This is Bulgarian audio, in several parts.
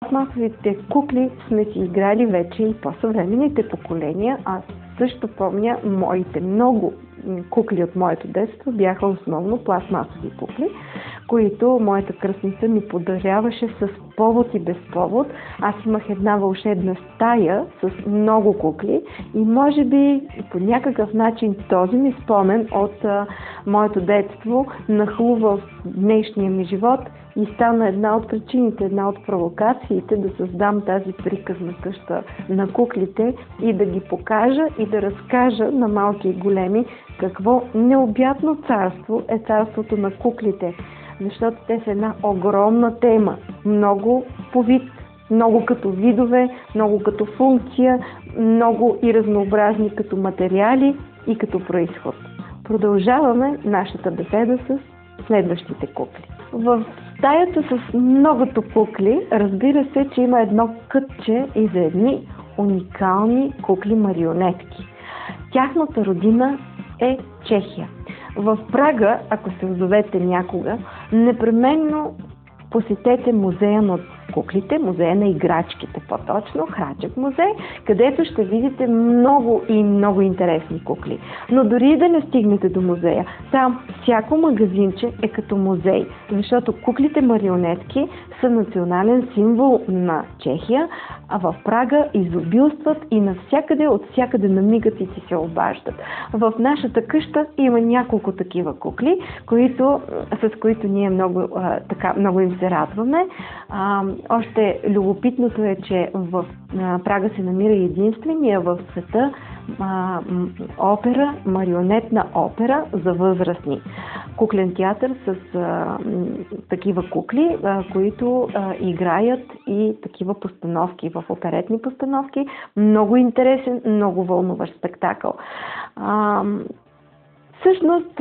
пластмасовите кукли сме си играли вече и по-съвременните поколения. Аз също помня моите много кукли от моето детство бяха основно пластмасови кукли, които моята кръстница ми подаряваше с повод и без повод. Аз имах една вълшебна стая с много кукли и може би по някакъв начин този ми спомен от моето детство нахлува в днешния ми живот и стана една от причините, една от провокациите да създам тази приказна къща на куклите и да ги покажа и да разкажа на малки и големи какво необятно царство е царството на куклите. Защото те са една огромна тема, много по вид, много като видове, много като функция, много и разнообразни като материали и като происход. Продължаваме нашата беседа с следващите кукли. В стаята с многото кукли, разбира се, че има едно кътче и за едни уникални кукли-марионетки. Тяхната родина е Чехия. В Прага, ако се озовете някога, непременно посетете музея на куклите, музея на играчките, по-точно Храчев музей, където ще видите много и много интересни кукли. Но дори да не стигнете до музея, там всяко магазинче е като музей, защото куклите марионетки са национален символ на Чехия, а в Прага изобилстват и навсякъде, от всякъде намигат и си се обаждат. В нашата къща има няколко такива кукли, с които ние много им се радваме. Още любопитното е, че в Прага се намира единствения в света марионетна опера за възрастни. Куклен театър с такива кукли, които играят и такива постановки, в оперетни постановки. Много интересен, много вълнуващ спектакъл. Всъщност,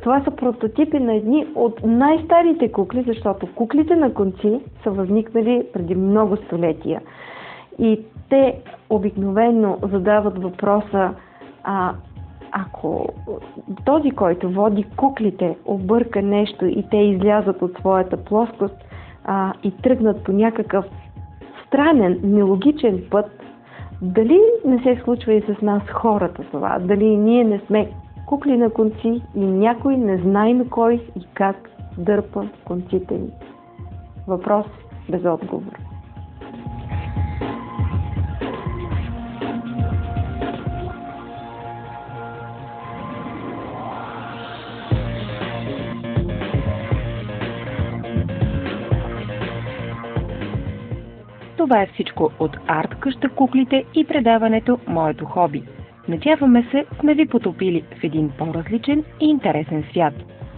това са прототипи на едни от най-старите кукли, защото куклите на конци са възникнали преди много столетия. И те обикновено задават въпроса, ако този, който води куклите, обърка нещо и те излязат от своята плоскост и тръгнат по някакъв странен, нелогичен път, дали не се случва и с нас хората това? Дали ние не сме кукли на конци и някой не знае на кой и как дърпа конците ни? Въпрос без отговор. Това е всичко от Арт къща куклите и предаването Моето хоби. Надяваме се, сме ви потопили в един по-различен и интересен свят.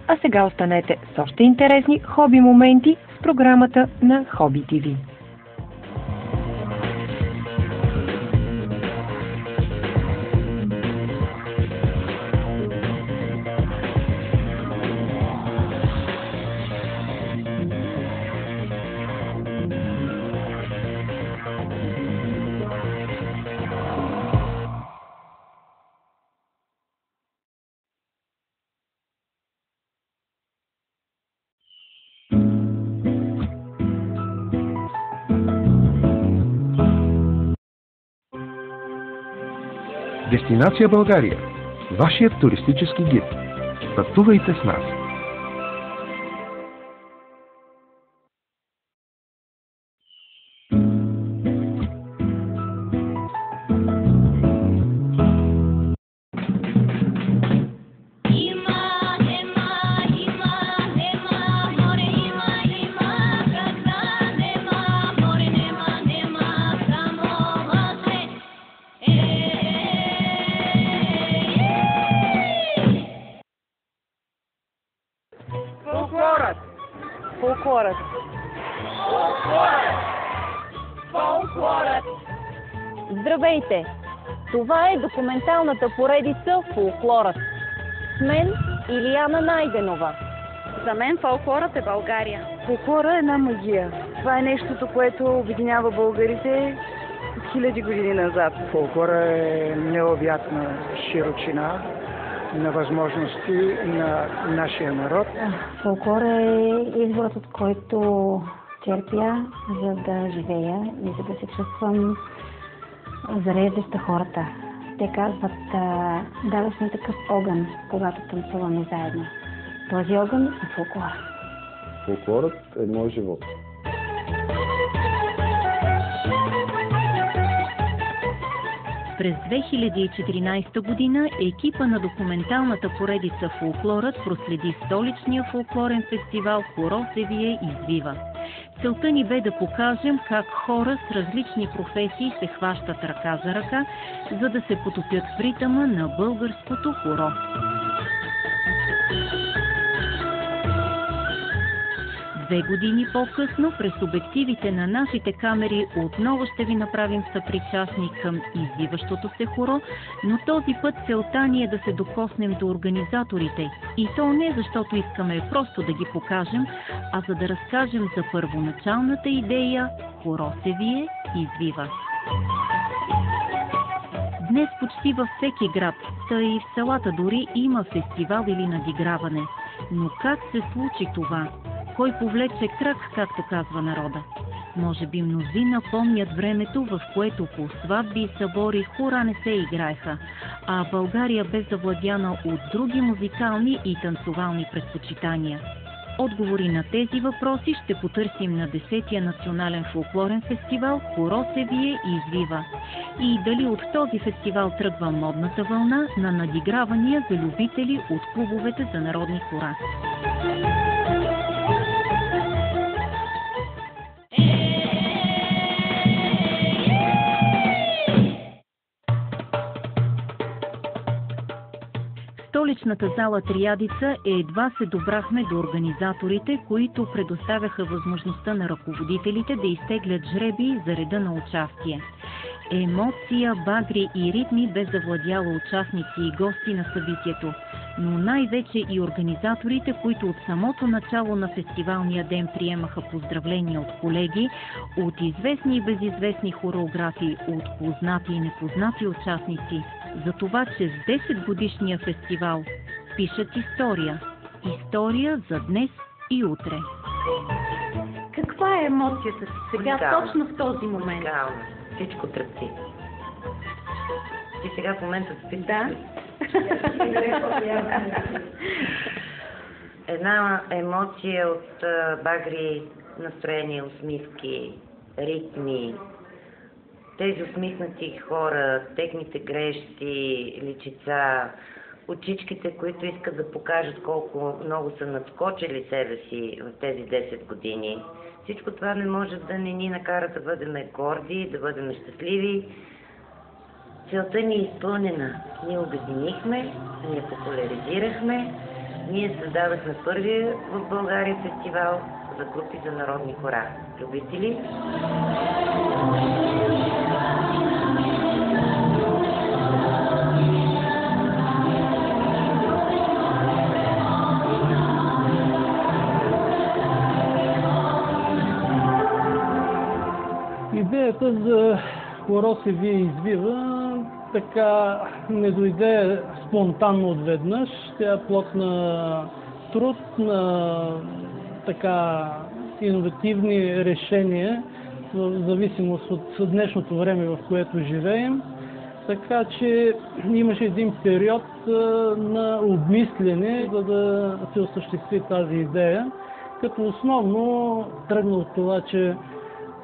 А сега останете с още интересни хоби моменти с програмата на Хоби ТВ. Дестинация България. Вашият туристически гид. Пътувайте с нас! Здравейте! Това е документалната поредица "Фолклорът". С мен Илияна Найденова. За мен фолклорът е България. Фолклора е една магия. Това е нещото, което обединява българите хиляди години назад. Фолклора е необятна широчина на възможности на нашия народ. Фолклора е изворът, от който черпя, за да живея и за да се чувствам зареждаща хората. Те казват, даваш ми такъв огън, когато танцуваме заедно. Този огън е фолклор. Фолклорът е мой живот. През 2014 година екипа на документалната поредица «Фолклорът» проследи столичния фолклорен фестивал «Хоро се вие извива». Целта ни бе да покажем как хора с различни професии се хващат ръка за ръка, за да се потопят в ритъма на българското хоро. Две години по-късно, през обективите на нашите камери, отново ще ви направим съпричастни към извиващото се хоро, но този път целта ни е да се докоснем до организаторите. И то не защото искаме просто да ги покажем, а за да разкажем за първоначалната идея «Хоро се вие извива». Днес почти във всеки град, та и в селата дори има фестивал или надиграване. Но как се случи това? Кой повлече крак, както казва народа? Може би мнозина помнят времето, в което по сватби и събори хора не се играеха, а България бе завладяна от други музикални и танцовални предпочитания. Отговори на тези въпроси ще потърсим на 10-я национален фолклорен фестивал «Хоро се вие извива». И дали от този фестивал тръгва модната вълна на надигравания за любители от клубовете за народни хора. Столичната зала Триадица едва се добрахме до организаторите, които предоставяха възможността на ръководителите да изтеглят жребии за реда на участие. Емоция, багри и ритми бе завладяла участници и гости на събитието, но най-вече и организаторите, които от самото начало на фестивалния ден приемаха поздравления от колеги, от известни и безизвестни хореографи, от познати и непознати участници, за това, че с 10-годишния фестивал пишат история. История за днес и утре. Каква е емоцията си сега, точно в този момент? Уникална. Всичко тръпти. Ти сега в момента спиш? Да. Една емоция от багри, настроение, усмивки, ритми, тези усмихнати хора, техните грешки, личица, очичките, които искат да покажат колко много са надскочили себе си в тези 10 години. Всичко това не може да не ни накара да бъдем горди, да бъдем щастливи. Целта ни е изпълнена. Ние обединихме, ние популяризирахме, ние създадахме първия в България фестивал за групи за народни хора. Любители? Идеята за «Хоро се вие извива» така не дойде спонтанно отведнъж. Тя е плод на труд, на така иновативни решения, в зависимост от днешното време, в което живеем. Така че имаше един период на обмислене, за да се осъществи тази идея, като основно тръгна от това, че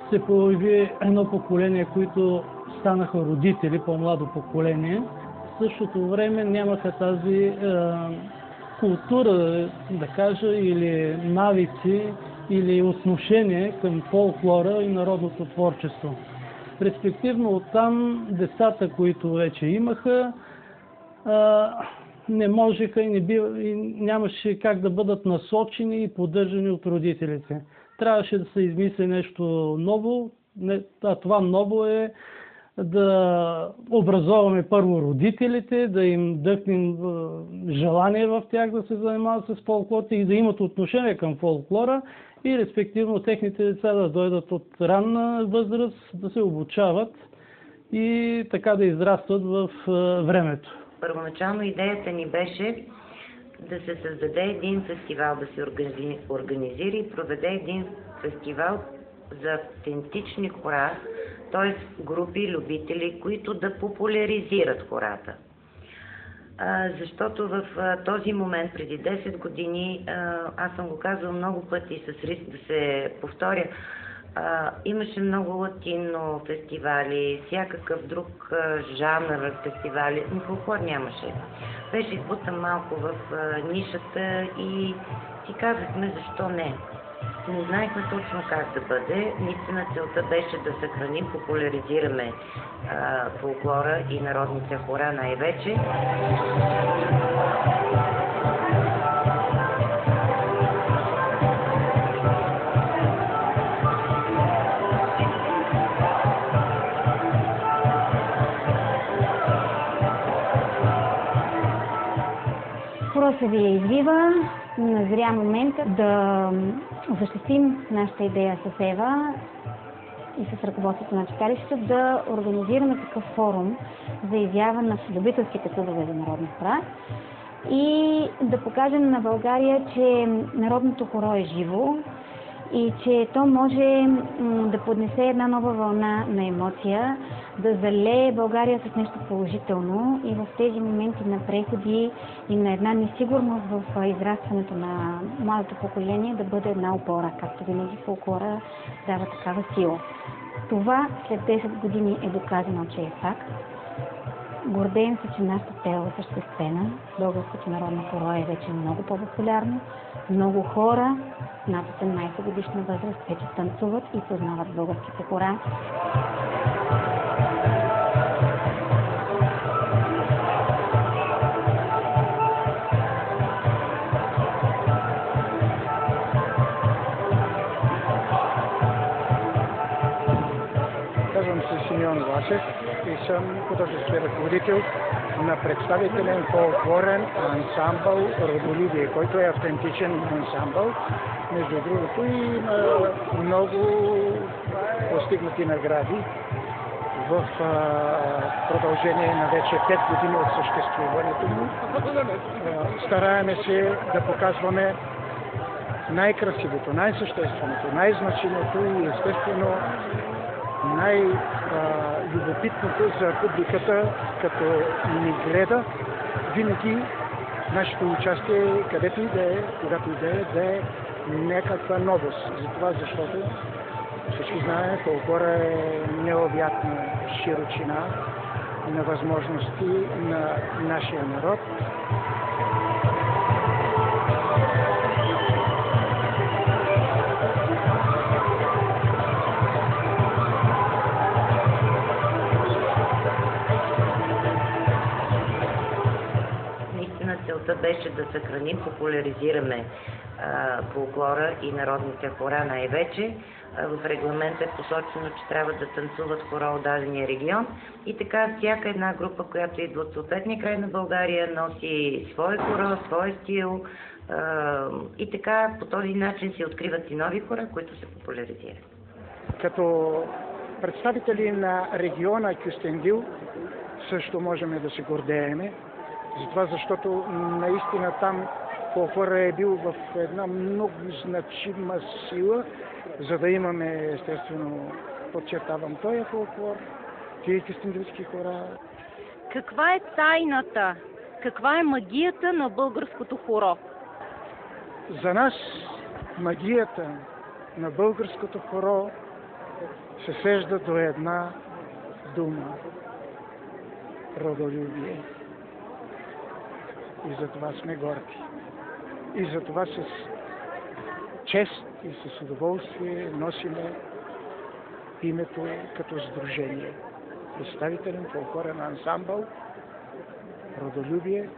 се появи едно поколение, които станаха родители, по-младо поколение. В същото време нямаха тази култура, да кажа, или навици, или отношение към фолклора и народното творчество. Респективно оттам децата, които вече имаха, не можеха и нямаше как да бъдат насочени и поддържани от родителите. Трябваше да се измисли нещо ново, а това ново е да образоваме първо родителите, да им дъхнем желание в тях да се занимават с фолклорите и да имат отношение към фолклора и респективно техните деца да дойдат от ранна възраст, да се обучават и така да израстват в времето. Първоначално идеята ни беше да се създаде един фестивал, да се организира и проведе един фестивал за автентични хора, т.е. групи любители, които да популяризират хората. Защото в този момент, преди 10 години, аз съм го казвала много пъти с риск да се повторя, имаше много латинно фестивали, всякакъв друг жанр фестивали, но фолклор нямаше. Беше избутан малко в нишата и си казахме защо не. Не знаехме точно как да бъде. Наистина целта беше да съхраним, популяризираме фолклора и народните хора най-вече. Хората ви извива, назря момента да защитим нашата идея с Ева и с ръководството на читалището да организираме такъв форум за изява на любителските клубове за народна хора и да покажем на България, че народното хоро е живо и че то може да поднесе една нова вълна на емоция, да залее България с нещо положително и в тези моменти на преходи и на една несигурност в израстването на младото поколение да бъде една опора, както винаги фолклора дава такава сила. Това след 10 години е доказано, че е факт. Гордеем се, че нашата цел е осъществена. Българското народно хоро е вече много по-популярно. Много хора над 18 годишна възраст вече танцуват и познават българските хора. Казвам се Симеон Власев и съм художествен ръководител на представителен фолклорен ансамбъл Родолюбие, който е автентичен ансамбъл. Между другото има много постигнати награди в продължение на вече 5 години от съществуването му. Стараеме се да показваме най-красивото, най-същественото, най-значимото и естествено най-любопитното за публиката, като ни гледа, винаги нашето участие, където и да е, когато и да е някаква новост. Затова, защото всички знаем, фолклора е необятна широчина на възможности на нашия народ. Целта беше да съхраним, популяризираме фолклора и народните хора най-вече. В регламента е посочено, че трябва да танцуват хора от дадения регион и така всяка една група, която идва от съответния край на България, носи свой хора, свой стил и така по този начин се откриват и нови хора, които се популяризират. Като представители на региона Кюстендил също можем да се гордееме. Затова, защото наистина там фолклора е бил в една много значима сила, за да имаме, естествено, подчертавам, този фолклор, тия кюстендилски хора. Каква е тайната? Каква е магията на българското хоро? За нас магията на българското хоро се свежда до една дума – родолюбие. И за това сме горди. И за това с чест и с удоволствие носиме името като сдружение. Представителен фолклорен ансамбъл, Родолюбие,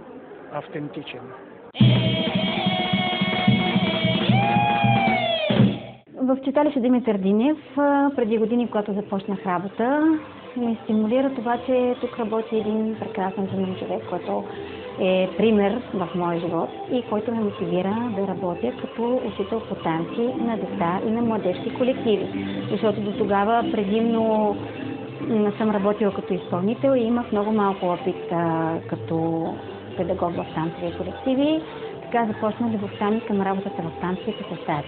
автентичен. В читалище Димитър Динев преди години, когато започнах работа, ме стимулира това, че тук работи един прекрасен земен човек, който е пример в моя живот и който ме мотивира да работя като учител по танци на деца и на младежки колективи. Защото до тогава предимно съм работила като изпълнител и имах много малко опит като педагог в танцови колективи. така започна любовта ми към работата в станцията с стари.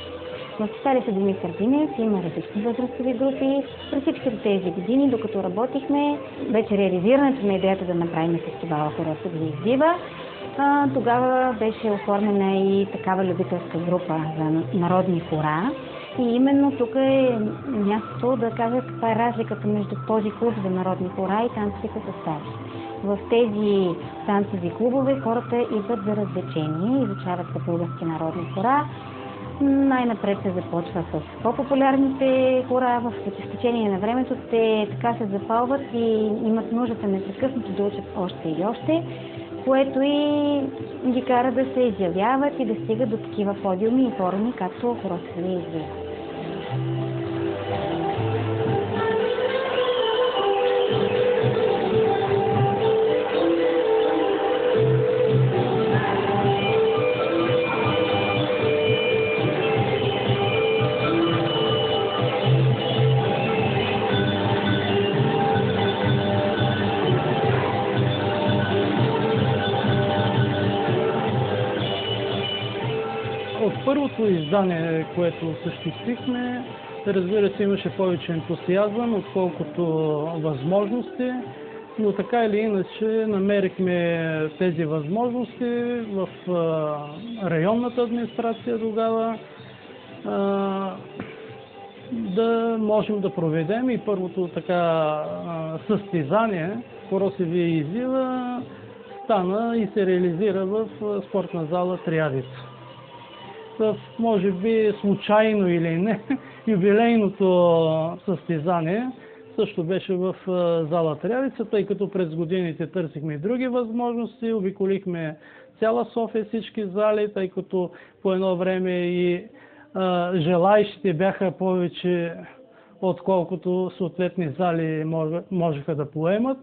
В стари са Димитър Динев, има различни възрастови групи. През всичките тези години, докато работихме, вече реализирането на идеята да направим фестивала Хората ви извива, тогава беше оформена и такава любителска група за народни хора. И именно тук е мястото да кажа каква е разликата между този клуб за народни хора и танците с стари. В тези танцови клубове хората идват за развлечение, изучават се български народни хора. Най-напред се започва с по-популярните хора. В течение на времето те така се запалват и имат нуждата непрекъснато да учат още и още, което и ги кара да се изявяват и да стигат до такива подиуми и форуми, както Хората ви извива. От първото издание, което осъществихме, разбира се, имаше повече ентусиазъм, отколкото възможности, но така или иначе намерихме тези възможности в районната администрация тогава да можем да проведем и първото така състезание Хората ви извива стана и се реализира в спортна зала Триадица. Може би случайно или не, юбилейното състезание също беше в зала Триадица, тъй като през годините търсихме и други възможности, обиколихме цяла София, всички зали, тъй като по едно време и желаещите бяха повече, отколкото съответни зали можеха да поемат.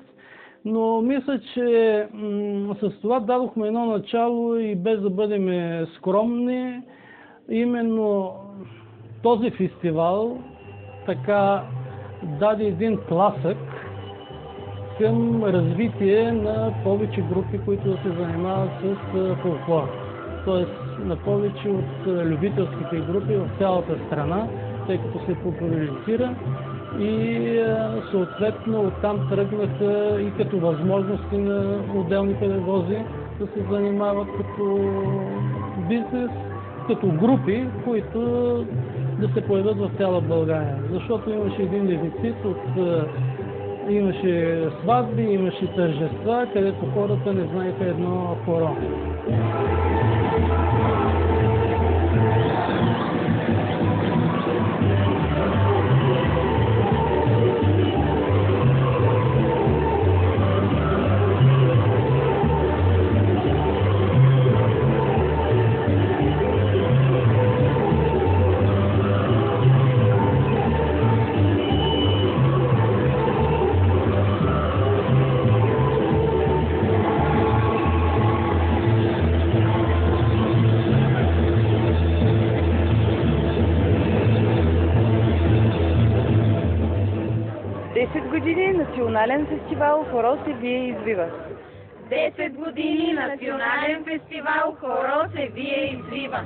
Но мисля, че с това дадохме едно начало и без да бъдем скромни, именно този фестивал така даде един тласък към развитие на повече групи, които се занимават с фолклор. Тоест на повече от любителските групи в цялата страна, тъй като се популяризира и съответно оттам тръгнаха и като възможности на отделни педагози да се занимават като бизнес, като групи, които да се появят в цяла България. Защото имаше един дефицит имаше сватби, имаше тържества, където хората не знаеха едно хоро. Национален фестивал Хоро се вие извива. 10 години национален фестивал Хоро се вие извива.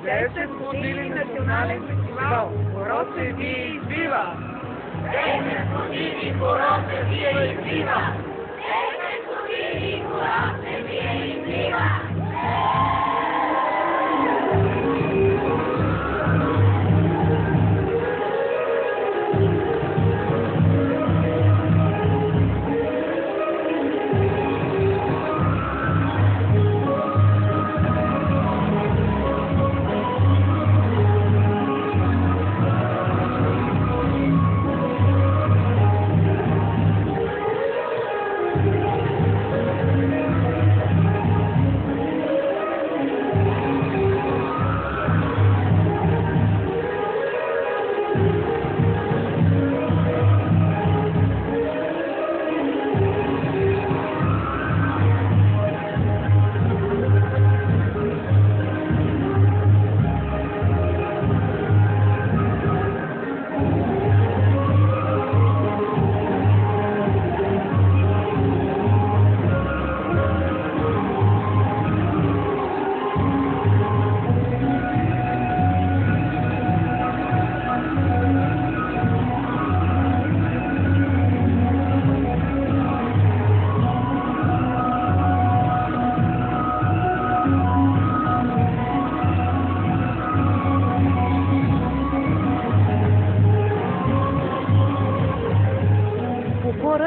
10 години национален фестивал Хоро се вие извива. 10 години Хоро се вие извива. 10 години Хоро се вие извива.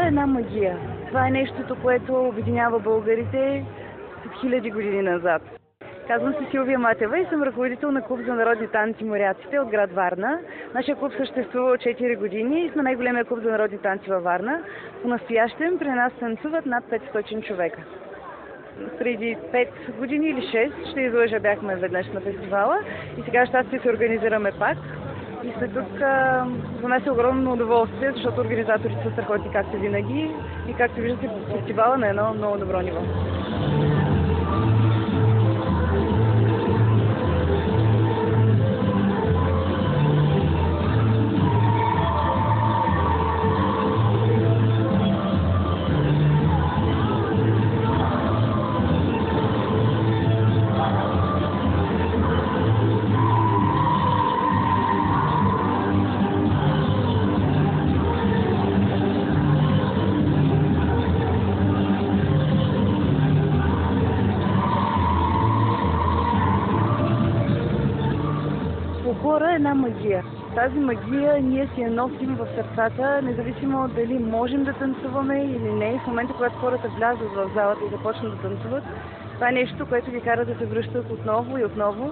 Фолклора е една магия. Това е нещото, което обединява българите от хиляди години назад. Казвам се Силвия Матева и съм ръководител на клуб за народни танци Моряците от град Варна. Нашия клуб съществува от 4 години и сме най-големия клуб за народни танци във Варна. По-настоящем при нас танцуват над 500 човека. Преди 5 години или 6, ще излъжа, бяхме веднъж на фестивала и сега щастие се организираме пак. И след тук за нас е огромно удоволствие, защото организаторите са страхотни както винаги и както виждате фестивала на едно много добро ниво. Фолклора е една магия. Тази магия ние си я носим в сърцата, независимо дали можем да танцуваме или не. В момента, когато хората влязат в залата и започнат да танцуват, това е нещо, което ги кара да се връщат отново и отново.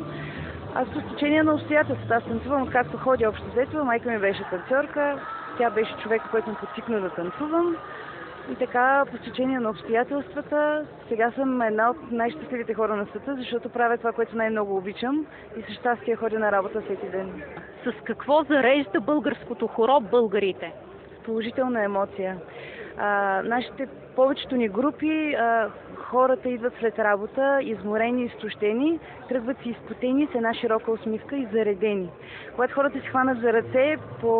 Аз по стечение на обстоятелствата, аз танцувам откакто ходя общо взето. Майка ми беше танцорка, тя беше човека, който ме подтикна да танцувам. И така, по стечение на обстоятелствата, сега съм една от най-щастливите хора на света, защото правя това, което най-много обичам и със щастие ходя на работа всеки ден. С какво зарежда българското хоро българите? Положителна емоция. Нашите повечето ни групи, хората идват след работа, изморени, изтощени, тръгват си изпотени с една широка усмивка и заредени. Когато хората се хванат за ръце, по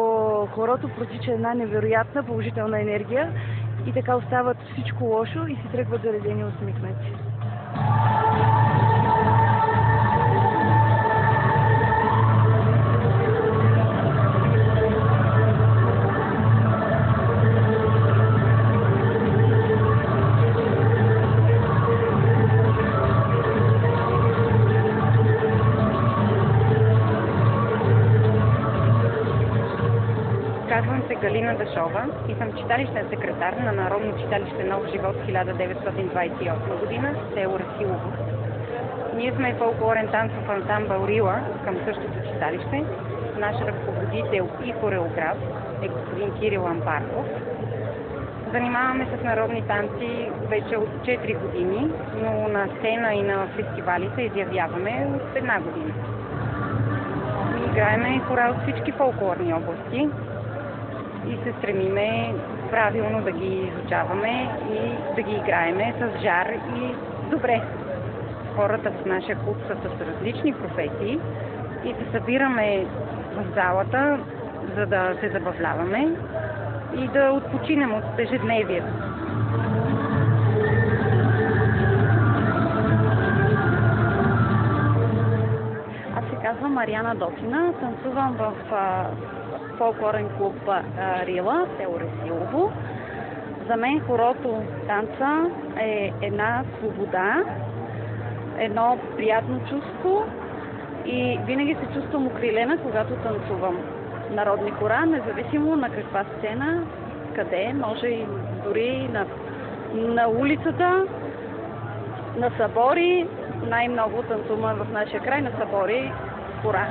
хорото протича една невероятна положителна енергия и така остават всичко лошо и си тръгват заредени усмихнати. Казвам се Галина Дашова и съм читалищен секретар на Народно читалище Нов живот 1928 година, село Расилово. Ние сме фолклорен танцов ансамбъл Рила към същото читалище. Наш ръководител и хореограф е господин Кирил Ампарков. Занимаваме се с народни танци вече от 4 години, но на сцена и на фестивали се изявяваме от 1 година. Играеме хора от всички фолклорни области и се стремиме правилно да ги изучаваме и да ги играеме с жар и добре. Хората в нашия клуб са с различни професии и се събираме в залата, за да се забавляваме и да отпочинем от ежедневието. Аз се казвам Мариана Доцина, танцувам в фолклорен клуб Рила, село Расилово. За мен хорото танца е една свобода, едно приятно чувство и винаги се чувствам укрилена, когато танцувам народни хора, независимо на каква сцена, къде, може и дори на улицата, на събори. Най-много танцуваме в нашия край на събори хора.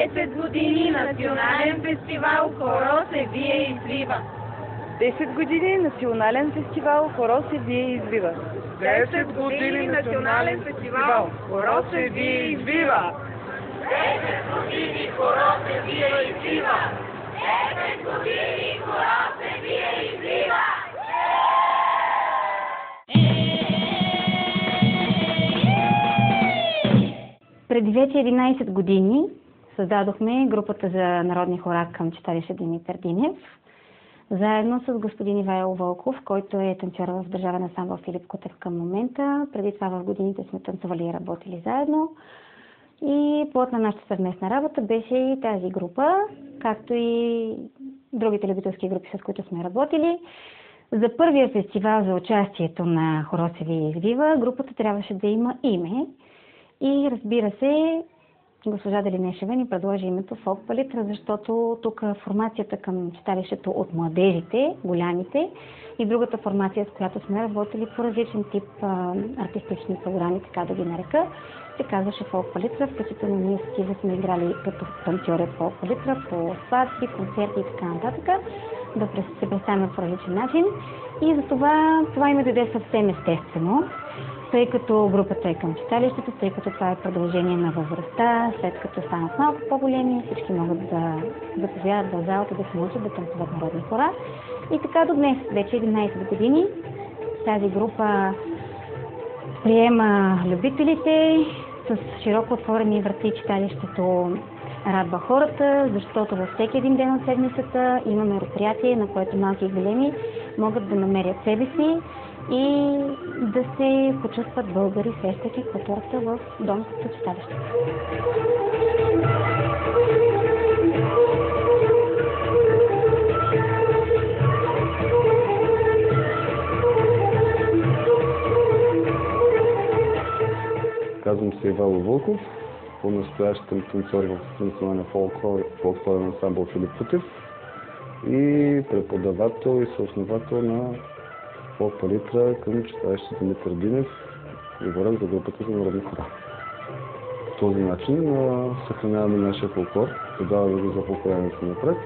10 години национален фестивал Хоро се вие извива. 10 години национален фестивал Хоро се вие извива. 10 години национален фестивал Хоро се вие извива. 10 години Хоро се вие извива. 10 години Хоро се вие извива. Преди вече 11 години създадохме групата за народни хора към читалище Димитър Динев, заедно с господин Ивайло Вълков, който е танцор в държавен ансамбъл Филип Кутев към момента. Преди това в годините сме танцували и работили заедно. И плод на нашата съвместна работа беше и тази група, както и другите любителски групи, с които сме работили. За първия фестивал за участието на Хоро се вие извива, групата трябваше да има име. И разбира се, госпожа Делинешева ни предложи името Фолк Палитра, защото тук формацията към читалището от младежите, голямите, и другата формация, с която сме работили по различен тип артистични програми, така да ги нарека, се казваше Фолк Палитра, включително ние с Тиза сме играли като танцори от Фолк Палитра по сватби, концерти и така нататък, да се представяме по различен начин. И за това име дойде съвсем естествено, тъй като групата е към читалището, тъй като това е продължение на възрастта, след като станат малко по-големи, всички могат да заповядат в залата, да се научат да танцуват народни хора. И така до днес, вече 11 години, тази група приема любителите, с широко отворени врати читалището радва хората, защото във всеки един ден от седмицата има мероприятие, на което малки и големи могат да намерят себе си и да се почувстват българи, срещайки културата в домското читалище. Казвам се Ивайло Вълков, по-настоящем танцор в националния фолклорен ансамбъл Филип Кутев и преподавател и съосновател на Фолк Палитра към читалище Димитър Динев и говоря за групата за народни хора. По този начин съхраняваме нашия фолклор, предаваме го за поколението напред,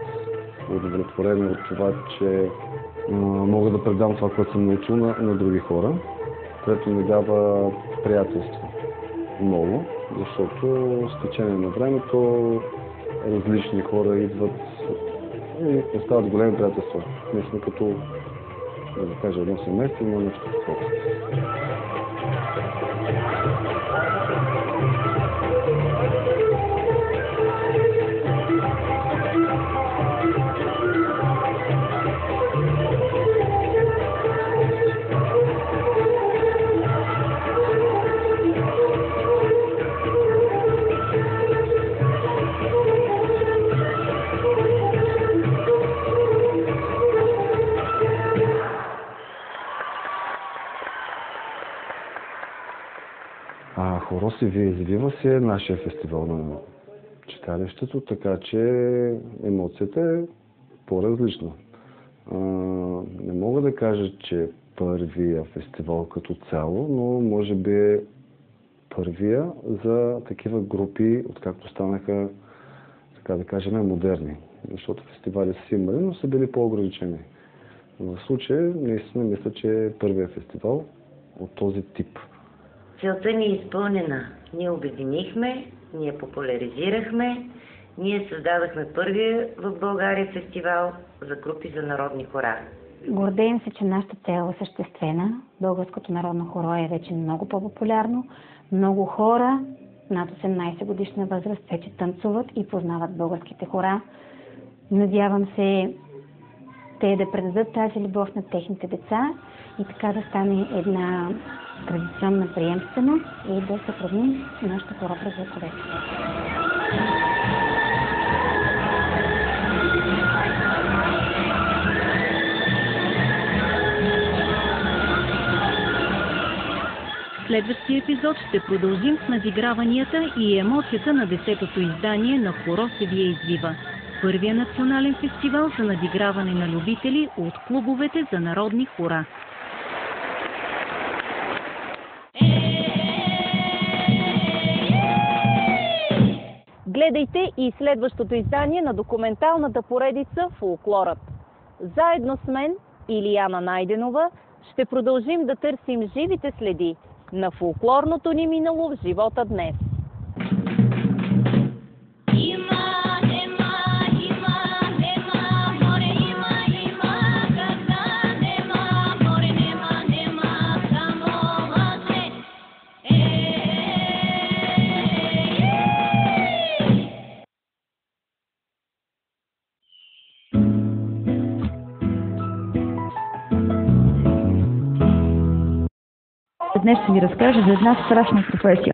удовлетворение от това, че мога да предам това, което съм научил на други хора, което ми дава приятелство много, защото с течение на времето различни хора идват и остават големи приятелства. Ние сме като, да кажа, едно семейство, но нещо такова. Хоро се вие извива се нашия фестивал на читалището, така че емоцията е по-различна. Не мога да кажа, че първия фестивал като цяло, но може би е първия за такива групи, откакто станаха, така да кажем, модерни. Защото фестивали са имали, но са били по-ограничени. В случая, наистина, мисля, че е първия фестивал от този тип. Целта ни е изпълнена. Ние обединихме, ние популяризирахме, ние създадахме първия в България фестивал за групи за народни хора. Гордеем се, че нашата цел е осъществена. Българското народно хоро е вече много по-популярно. Много хора над 18 годишна възраст вече танцуват и познават българските хора. Надявам се те да предадат тази любов на техните деца и така да стане една традиционна приемственост и да съхраним нашата хоро през вековете. В следващия епизод ще продължим с надиграванията и емоцията на 10-то издание на Хоро се вие извива. Първия национален фестивал за надиграване на любители от клубовете за народни хора. Гледайте и следващото издание на документалната поредица «Фолклорът». Заедно с мен, Илияна Найденова, ще продължим да търсим живите следи на фолклорното ни минало в живота днес. Днес ще ви разкажа за една страшна професия.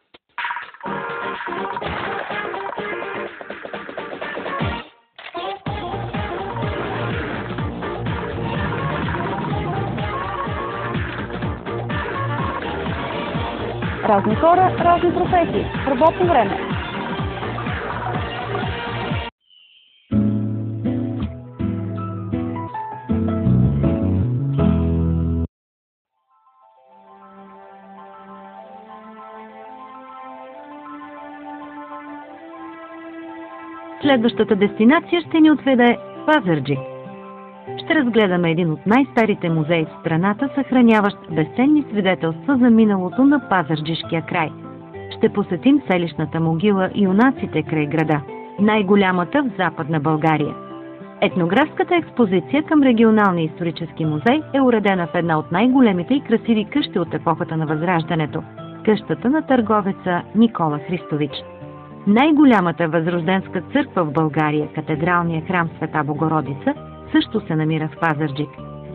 Разни хора, разни професии. Работно време. Следващата дестинация ще ни отведе Пазарджик. Ще разгледаме един от най-старите музеи в страната, съхраняващ безценни свидетелства за миналото на Пазарджишкия край. Ще посетим селищната могила юнаците край града, най-голямата в Западна България. Етнографската експозиция към Регионалния исторически музей е уредена в една от най-големите и красиви къщи от епохата на Възраждането – къщата на търговеца Никола Христович. Най-голямата възрожденска църква в България, катедралния храм Света Богородица, също се намира в Пазарджик.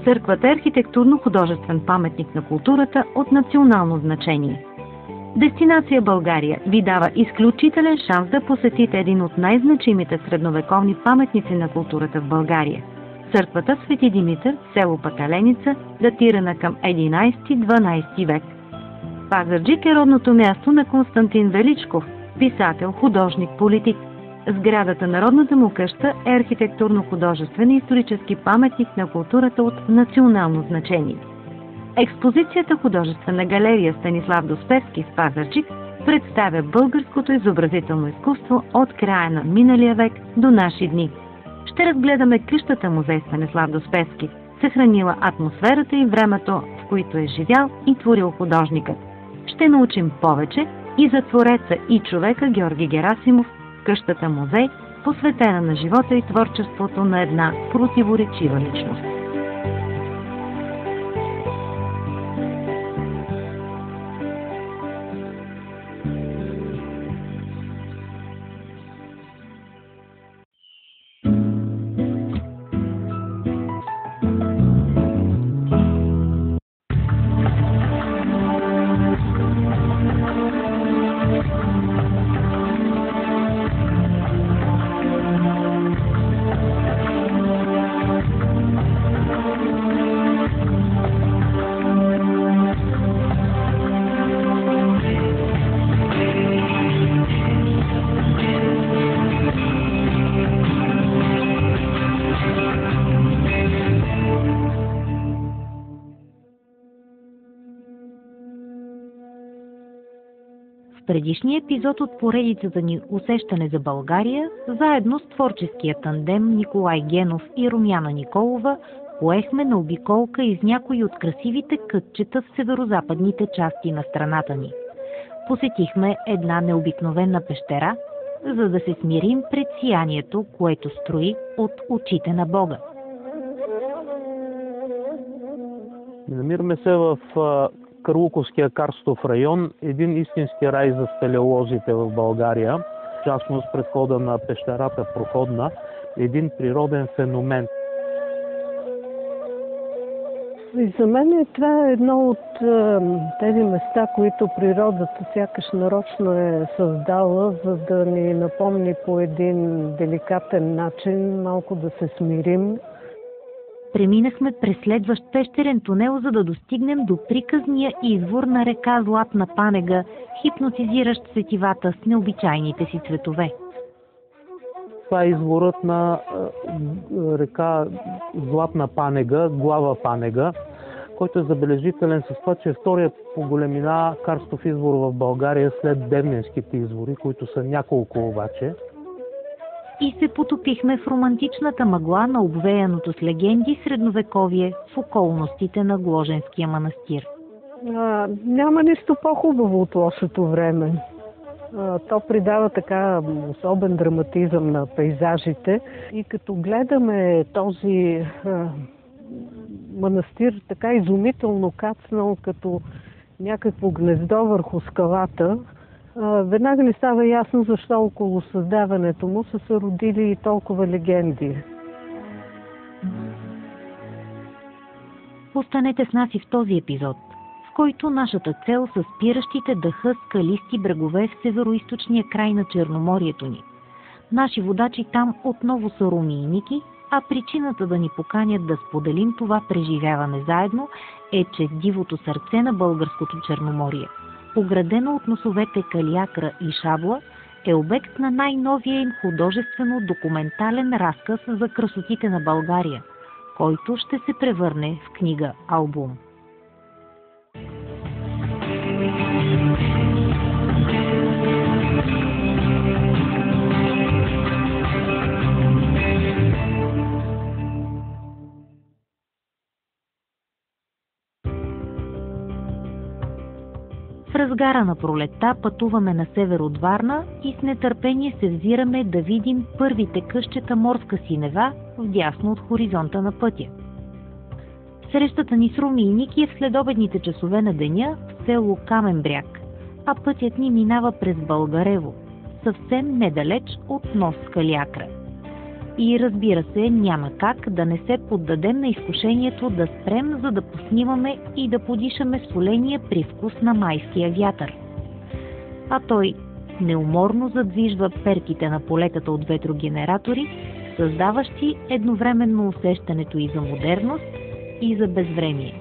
Църквата е архитектурно-художествен паметник на културата от национално значение. Дестинация България ви дава изключителен шанс да посетите един от най-значимите средновековни паметници на културата в България. Църквата Свети Димитър, село Паталеница, датирана към 11-12 век. Пазарджик е родното място на Константин Величков, писател, художник, политик. Сградата Народната му къща е архитектурно-художествен и исторически паметник на културата от национално значение. Експозицията Художествена галерия Станислав Доспевски в Пазарджик представя българското изобразително изкуство от края на миналия век до наши дни. Ще разгледаме къщата музей Станислав Доспевски, съхранила атмосферата и времето, в които е живял и творил художникът. Ще научим повече и за твореца и човека Георги Герасимов в къщата музей, посветена на живота и творчеството на една противоречива личност. В предишния епизод от поредицата ни «Усещане за България», заедно с творческия тандем Николай Генов и Румяна Николова, поехме на обиколка из някои от красивите кътчета в северозападните части на страната ни. Посетихме една необикновена пещера, за да се смирим пред сиянието, което строи от очите на Бога. Намираме се в Карлуковския карстов район, един истински рай за спелеолозите в България. В частност пред входа на пещерата Проходна, един природен феномен. И за мен това е едно от тези места, които природата сякаш нарочно е създала, за да ни напомни по един деликатен начин малко да се смирим. Преминахме през следващ пещерен тунел, за да достигнем до приказния извор на река Златна Панега, хипнотизиращ сетивата с необичайните си цветове. Това е изворът на река Златна Панега, Глава Панега, който е забележителен с това, че е вторият по големина карстов извор в България след Девненските извори, които са няколко обаче. и се потопихме в романтичната мъгла на обвеяното с легенди средновековие в околностите на Гложенския манастир. Няма нищо по-хубаво от лошото време. То придава така особен драматизъм на пейзажите и като гледаме този манастир така изумително кацнал като някакво гнездо върху скалата, веднага ли става ясно защо около създаването му са се родили и толкова легенди. Останете с нас и в този епизод, в който нашата цел са спиращите дъха скалисти брегове в североизточния край на Черноморието ни. Наши водачи там отново са Руми и Ники, а причината да ни поканят да споделим това преживяване заедно е, че дивото сърце на българското Черноморие, оградено от носовете Калиакра и Шабла, е обект на най-новия им художествено-документален разказ за красотите на България, който ще се превърне в книга-албум. В разгара на пролетта пътуваме на север от Варна и с нетърпение се взираме да видим първите къщета морска синева вдясно от хоризонта на пътя. Срещата ни с Руми и Ники е в следобедните часове на деня в село Камен бряг, а пътят ни минава през Българево, съвсем недалеч от нос Калиакра. И разбира се, няма как да не се поддадем на изкушението да спрем, за да поснимаме и да подишаме соления привкус на майския вятър. А той неуморно задвижва перките на полетата от ветрогенератори, създаващи едновременно усещането и за модерност, и за безвремие.